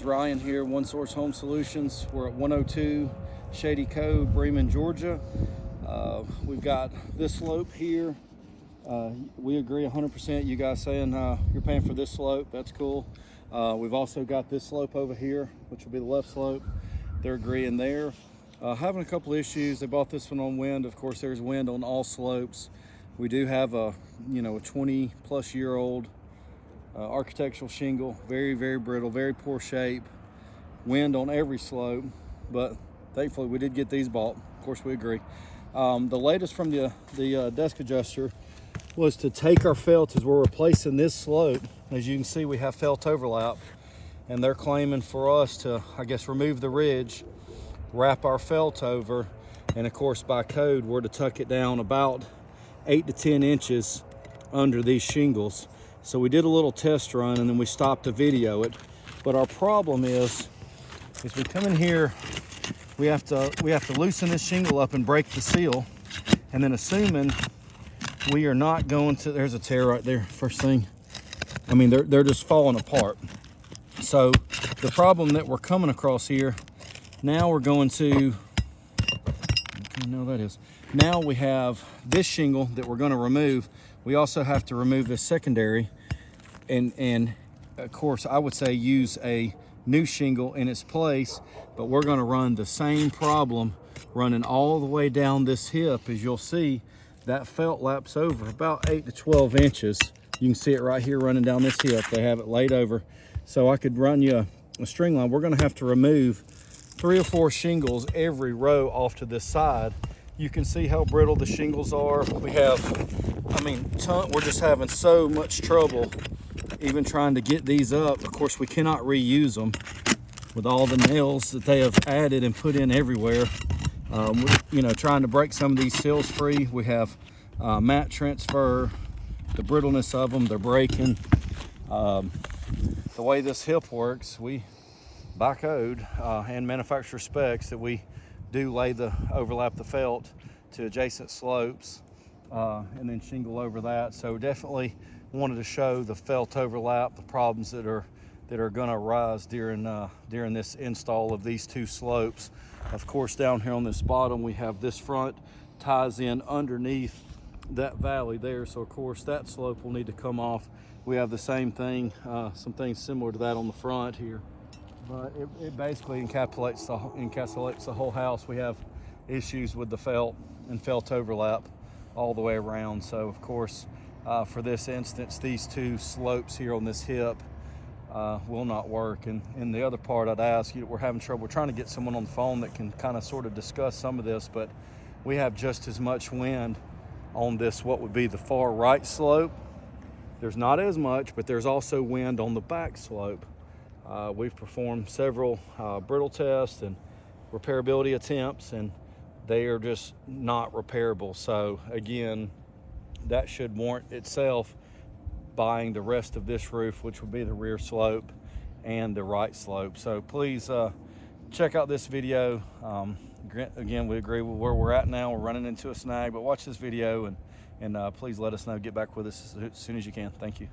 Ryan here, One Source Home Solutions. We're at 102 Shady Cove, Bremen, Georgia. We've got this slope here. We agree 100%. You guys saying you're paying for this slope, that's cool. We've also got this slope over here, which will be the left slope. They're agreeing there. Having a couple issues. They bought this one on wind. Of course, there's wind on all slopes. We do have a 20+ year old architectural shingle, very brittle, very poor shape, wind on every slope, but thankfully we did get these bought. Of course, we agree. The latest from the desk adjuster was to take our felt as we're replacing this slope. As you can see, we have felt overlap, and they're claiming for us to, I guess, remove the ridge, wrap our felt over, and of course by code we're to tuck it down about 8 to 10 inches under these shingles. So we did a little test run and then we stopped to video it. But our problem is we come in here, we have to loosen this shingle up and break the seal. And then assuming we are not going to, there's a tear right there, first thing. I mean, they're just falling apart. So the problem that we're coming across here, now we're going to, now we have this shingle that we're going to remove. We also have to remove this secondary, and of course I would say use a new shingle in its place, but we're going to run the same problem running all the way down this hip. As you'll see, that felt laps over about 8 to 12 inches. You can see it right here running down this hip. They have it laid over. So I could run you a string line. We're going to have to remove 3 or 4 shingles every row off to this side. You can see how brittle the shingles are. We have, we're just having so much trouble even trying to get these up. Of course, we cannot reuse them with all the nails that they have added and put in everywhere. Trying to break some of these seals free. We have mat transfer, the brittleness of them, they're breaking. The way this hip works, we, by code and manufacturer specs, that we do overlap the felt to adjacent slopes and then shingle over that. So definitely wanted to show the felt overlap, the problems that are going to arise during this install of these 2 slopes. Of course, down here on this bottom, we have this front ties in underneath that valley there. So of course that slope will need to come off. We have the same thing, some things similar to that on the front here. But it basically encapsulates the whole house. We have issues with the felt and felt overlap all the way around. So of course, for this instance, these 2 slopes here on this hip will not work. And the other part I'd ask you, we're having trouble. We're trying to get someone on the phone that can kind of sort of discuss some of this, but we have just as much wind on this, what would be the far right slope. There's not as much, but there's also wind on the back slope. We've performed several brittle tests and repairability attempts, and they are just not repairable. So again, that should warrant itself buying the rest of this roof, which would be the rear slope and the right slope. So please check out this video. Again, we agree with where we're at now. We're running into a snag, but watch this video and please let us know. Get back with us as soon as you can. Thank you.